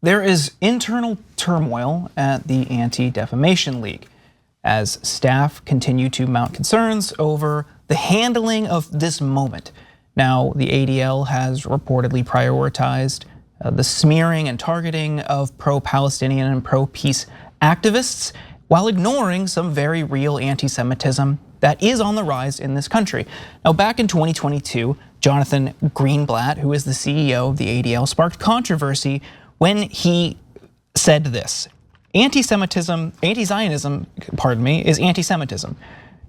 There is internal turmoil at the Anti-Defamation League as staff continue to mount concerns over the handling of this moment. Now, the ADL has reportedly prioritized the smearing and targeting of pro-Palestinian and pro-peace activists while ignoring some very real anti-Semitism that is on the rise in this country. Now, back in 2022, Jonathan Greenblatt, who is the CEO of the ADL, sparked controversy when he said this: Anti-Zionism, is anti-Semitism,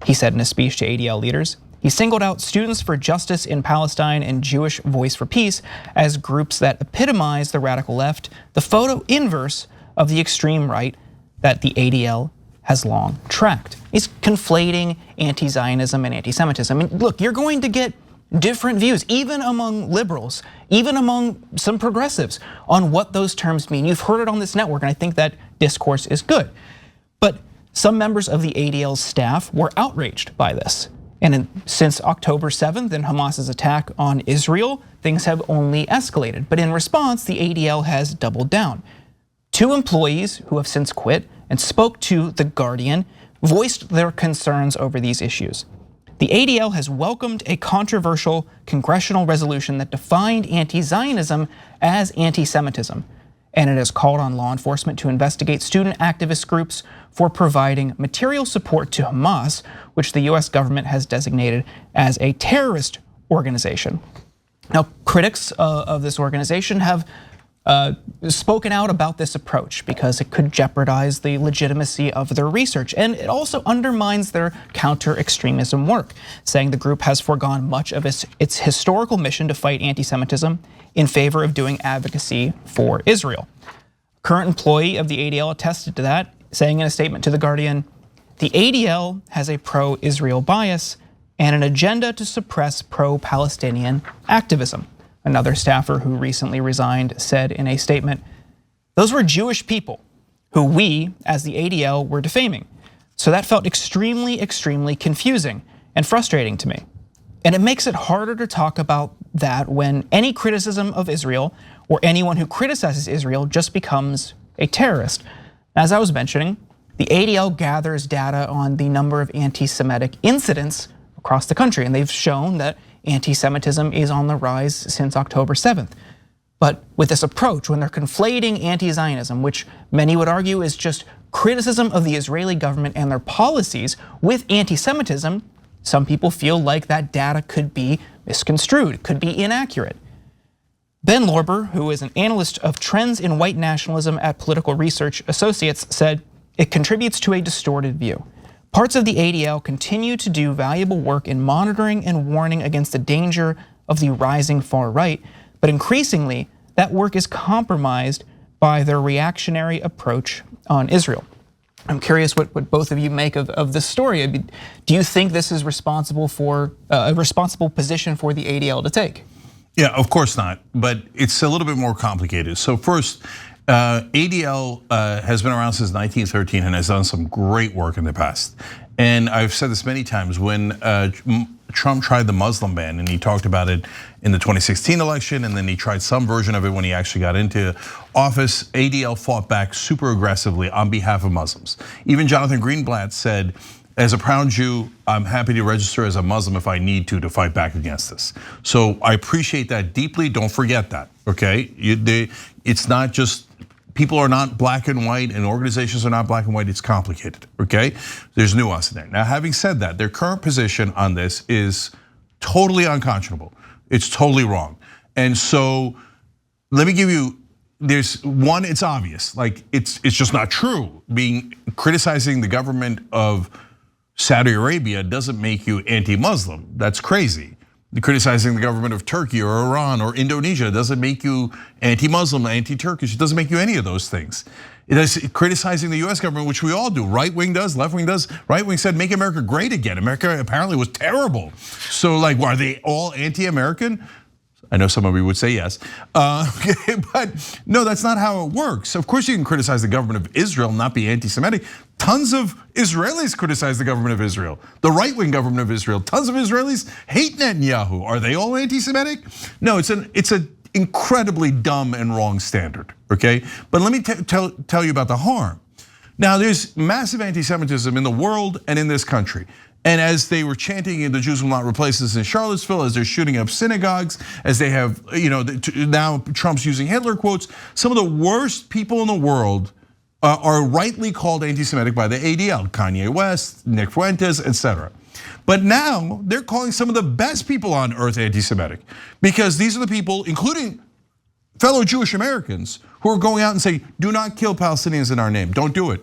he said in a speech to ADL leaders. He singled out Students for Justice in Palestine and Jewish Voice for Peace as groups that epitomize the radical left, the photo inverse of the extreme right that the ADL has long tracked. He's conflating anti-Zionism and anti-Semitism. I mean, look, you're going to get different views, even among liberals, even among some progressives, on what those terms mean. You've heard it on this network, and I think that discourse is good. But some members of the ADL's staff were outraged by this. And since October 7th and Hamas's attack on Israel, things have only escalated. But in response, the ADL has doubled down. 2 employees who have since quit and spoke to The Guardian voiced their concerns over these issues. The ADL has welcomed a controversial congressional resolution that defined anti-Zionism as anti-Semitism, and it has called on law enforcement to investigate student activist groups for providing material support to Hamas, which the US government has designated as a terrorist organization. Now, critics of this organization have spoken out about this approach because it could jeopardize the legitimacy of their research, and it also undermines their counter-extremism work, saying the group has foregone much of its historical mission to fight anti-Semitism in favor of doing advocacy for Israel. A current employee of the ADL attested to that, saying in a statement to The Guardian, "The ADL has a pro-Israel bias and an agenda to suppress pro-Palestinian activism." Another staffer who recently resigned said in a statement, "Those were Jewish people who we, as the ADL, were defaming. So that felt extremely, extremely confusing and frustrating to me. And it makes it harder to talk about that when any criticism of Israel or anyone who criticizes Israel just becomes a terrorist." As I was mentioning, the ADL gathers data on the number of anti-Semitic incidents across the country, and they've shown that anti-Semitism is on the rise since October 7th. But with this approach, when they're conflating anti-Zionism, which many would argue is just criticism of the Israeli government and their policies, with anti-Semitism, some people feel like that data could be misconstrued, could be inaccurate. Ben Lorber, who is an analyst of trends in white nationalism at Political Research Associates, said it contributes to a distorted view. Parts of the ADL continue to do valuable work in monitoring and warning against the danger of the rising far right, but increasingly that work is compromised by their reactionary approach on Israel. I'm curious what both of you make of this story. Do you think this is responsible for a responsible position for the ADL to take? Yeah, of course not, but it's a little bit more complicated. So first, ADL has been around since 1913 and has done some great work in the past. And I've said this many times, when Trump tried the Muslim ban, and he talked about it in the 2016 election, and then he tried some version of it when he actually got into office, ADL fought back super aggressively on behalf of Muslims. Even Jonathan Greenblatt said, as a proud Jew, I'm happy to register as a Muslim if I need to fight back against this. So I appreciate that deeply, don't forget that, okay? It's not just, people are not black and white and organizations are not black and white, it's complicated, okay? There's nuance in there. Now, having said that, their current position on this is totally unconscionable. It's totally wrong. And so let me give you, there's one, it's obvious, like it's just not true. Criticizing the government of Saudi Arabia doesn't make you anti-Muslim, that's crazy. Criticizing the government of Turkey or Iran or Indonesia doesn't make you anti-Muslim, anti-Turkish, it doesn't make you any of those things. It is criticizing the US government, which we all do, right wing does, left wing does. Right wing said, make America great again. America apparently was terrible. So like, are they all anti-American? I know some of you would say yes, okay, but no, that's not how it works. Of course you can criticize the government of Israel, not be anti-Semitic. Tons of Israelis criticize the government of Israel, the right-wing government of Israel. Tons of Israelis hate Netanyahu. Are they all anti-Semitic? No, it's incredibly dumb and wrong standard, okay? But let me tell you about the harm. Now, there's massive anti-Semitism in the world and in this country. And as they were chanting, the Jews will not replace us in Charlottesville, as they're shooting up synagogues, as they have, now Trump's using Hitler quotes, some of the worst people in the world are rightly called anti-Semitic by the ADL, Kanye West, Nick Fuentes, etc. But now they're calling some of the best people on earth anti-Semitic, because these are the people, including fellow Jewish Americans, who are going out and saying, do not kill Palestinians in our name, don't do it.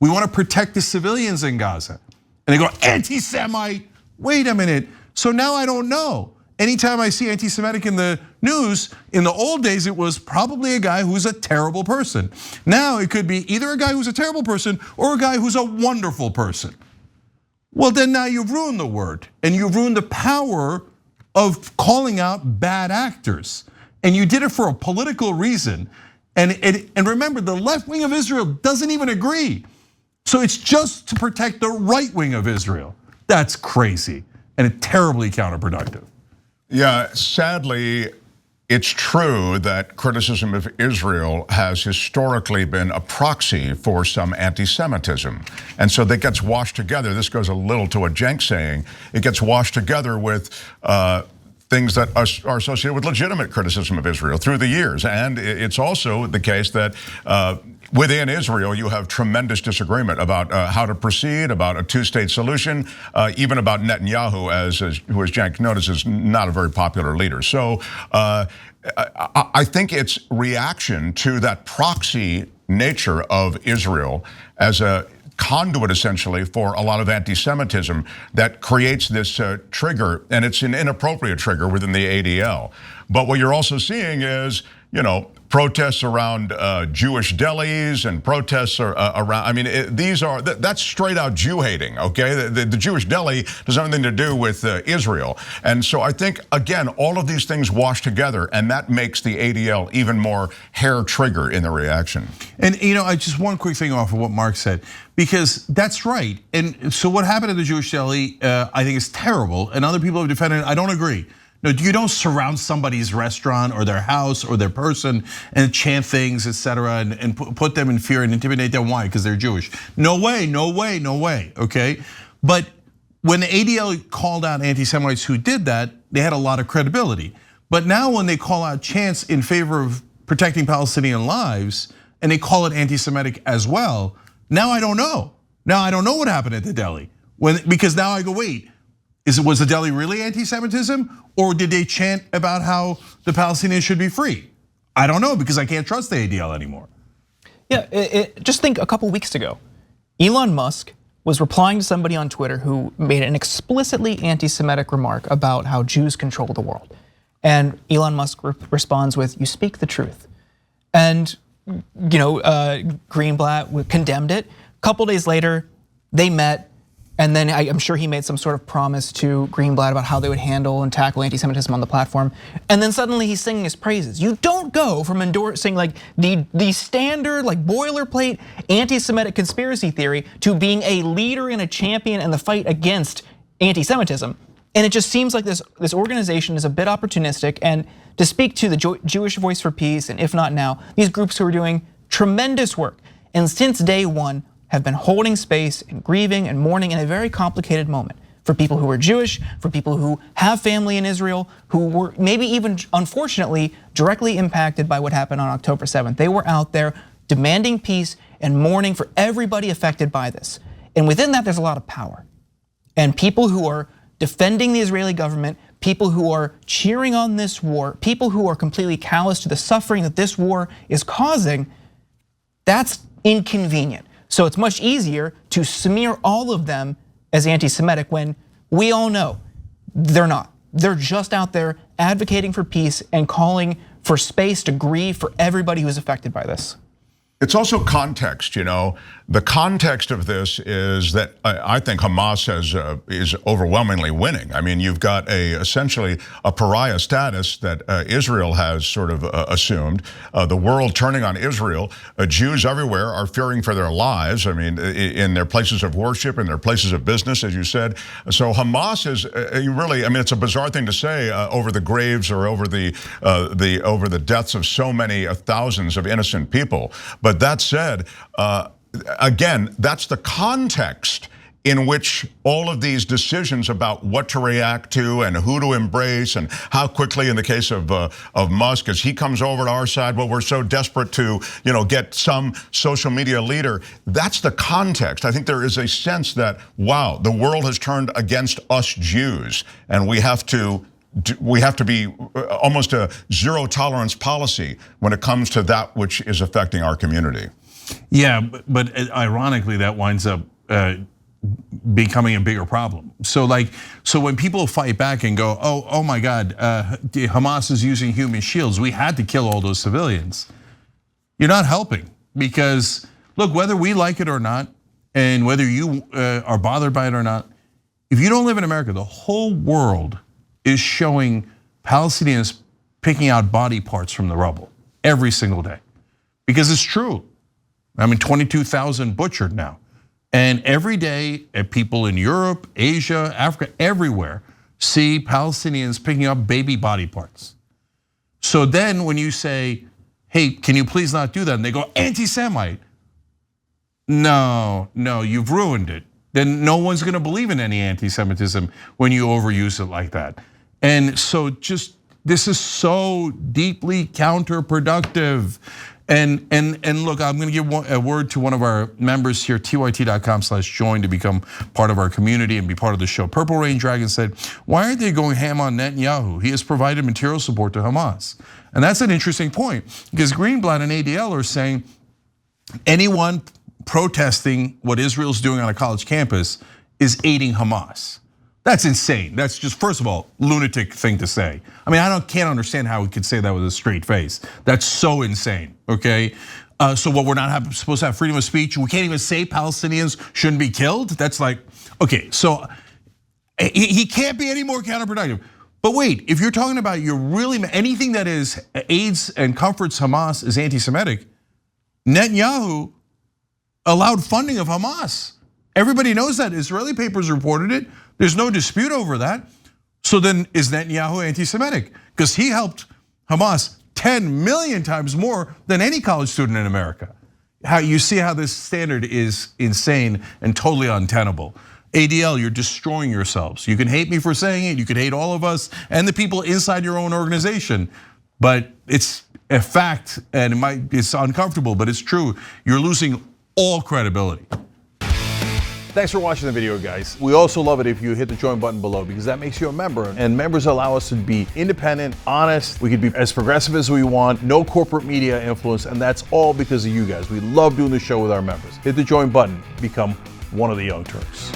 We want to protect the civilians in Gaza. And they go, anti-Semite, wait a minute. So now I don't know. Anytime I see anti-Semitic in the news, in the old days, it was probably a guy who's a terrible person. Now it could be either a guy who's a terrible person or a guy who's a wonderful person. Well, then now you've ruined the word, and you've ruined the power of calling out bad actors. And you did it for a political reason. And remember, the left wing of Israel doesn't even agree. So it's just to protect the right wing of Israel. That's crazy and terribly counterproductive. Yeah, sadly, it's true that criticism of Israel has historically been a proxy for some anti-Semitism. And so that gets washed together. This goes a little to what Cenk's saying. It gets washed together with things that are associated with legitimate criticism of Israel through the years. And it's also the case that within Israel, you have tremendous disagreement about how to proceed, about a two-state solution, even about Netanyahu, who, as Cenk noticed, is not a very popular leader. So I think it's reaction to that proxy nature of Israel as a conduit, essentially, for a lot of anti-Semitism that creates this trigger, and it's an inappropriate trigger within the ADL. But what you're also seeing is, protests around Jewish delis and protests around, I mean, that's straight out Jew hating, okay? The Jewish deli doesn't have anything to do with Israel. And so I think, again, all of these things wash together, and that makes the ADL even more hair trigger in the reaction. And just one quick thing off of what Mark said, because that's right. And so what happened at the Jewish deli, I think is terrible, and other people have defended it. I don't agree. No, you don't surround somebody's restaurant or their house or their person and chant things, etc., and put them in fear and intimidate them. Why? Because they're Jewish. No way, no way, no way, okay? But when the ADL called out anti-Semites who did that, they had a lot of credibility. But now when they call out chants in favor of protecting Palestinian lives, and they call it anti-Semitic as well, now I don't know. Now I don't know what happened at the deli. Because now I go, wait, was the deli really anti-Semitism? Or did they chant about how the Palestinians should be free? I don't know, because I can't trust the ADL anymore. Yeah, just think a couple weeks ago, Elon Musk was replying to somebody on Twitter who made an explicitly anti-Semitic remark about how Jews control the world. And Elon Musk responds with, "You speak the truth." And Greenblatt condemned it. A couple days later, they met. And then I'm sure he made some sort of promise to Greenblatt about how they would handle and tackle anti-Semitism on the platform. And then suddenly he's singing his praises. You don't go from endorsing like the standard, like boilerplate anti-Semitic conspiracy theory to being a leader and a champion in the fight against anti-Semitism. And it just seems like this organization is a bit opportunistic. And to speak to the Jewish Voice for Peace, and if not now, these groups who are doing tremendous work. And since day one, have been holding space and grieving and mourning in a very complicated moment for people who are Jewish, for people who have family in Israel, who were maybe even, unfortunately, directly impacted by what happened on October 7th. They were out there demanding peace and mourning for everybody affected by this. And within that, there's a lot of power. And people who are defending the Israeli government, people who are cheering on this war, people who are completely callous to the suffering that this war is causing, that's inconvenient. So it's much easier to smear all of them as anti-Semitic when we all know they're not. They're just out there advocating for peace and calling for space to grieve for everybody who's affected by this. It's also context, you know. The context of this is that I think Hamas is overwhelmingly winning. I mean, you've got essentially a pariah status that Israel has sort of assumed. The world turning on Israel. Jews everywhere are fearing for their lives. I mean, in their places of worship, in their places of business, as you said. So Hamas is really, I mean, it's a bizarre thing to say over the graves or over the deaths of so many thousands of innocent people. But that said, again, that's the context in which all of these decisions about what to react to and who to embrace and how quickly, in the case of Musk, as he comes over to our side, well, we're so desperate to, you know, get some social media leader. That's the context. I think there is a sense that, wow, the world has turned against us Jews, and we have to be almost a zero tolerance policy when it comes to that which is affecting our community. Yeah, but ironically, that winds up becoming a bigger problem. So when people fight back and go, oh my God, Hamas is using human shields, we had to kill all those civilians. You're not helping, because look, whether we like it or not, and whether you are bothered by it or not, if you don't live in America, the whole world is showing Palestinians picking out body parts from the rubble every single day, because it's true. I mean, 22,000 butchered now. And every day, people in Europe, Asia, Africa, everywhere see Palestinians picking up baby body parts. So then when you say, hey, can you please not do that? And they go, anti-Semite. No, you've ruined it. Then no one's gonna believe in any anti-Semitism when you overuse it like that. And so this is so deeply counterproductive. And look, I'm gonna give a word to one of our members here, tyt.com/join, to become part of our community and be part of the show. Purple Rain Dragon said, why aren't they going ham on Netanyahu? He has provided material support to Hamas. And that's an interesting point, because Greenblatt and ADL are saying anyone protesting what Israel's doing on a college campus is aiding Hamas. That's insane. That's just, first of all, lunatic thing to say. I mean, can't understand how we could say that with a straight face. That's so insane, okay? So what, we're not supposed to have freedom of speech? We can't even say Palestinians shouldn't be killed? That's like, okay, so he can't be any more counterproductive. But wait, if you're talking about anything that is aids and comforts Hamas is anti-Semitic, Netanyahu allowed funding of Hamas. Everybody knows that. Israeli papers reported it. There's no dispute over that. So then is Netanyahu anti-Semitic? Because he helped Hamas 10 million times more than any college student in America. You see how this standard is insane and totally untenable. ADL, you're destroying yourselves. You can hate me for saying it, you could hate all of us and the people inside your own organization, but it's a fact, and it's uncomfortable, but it's true. You're losing all credibility. Thanks for watching the video, guys. We also love it if you hit the join button below, because that makes you a member, and members allow us to be independent, honest. We can be as progressive as we want, no corporate media influence, and that's all because of you guys. We love doing the show with our members. Hit the join button, become one of the Young Turks.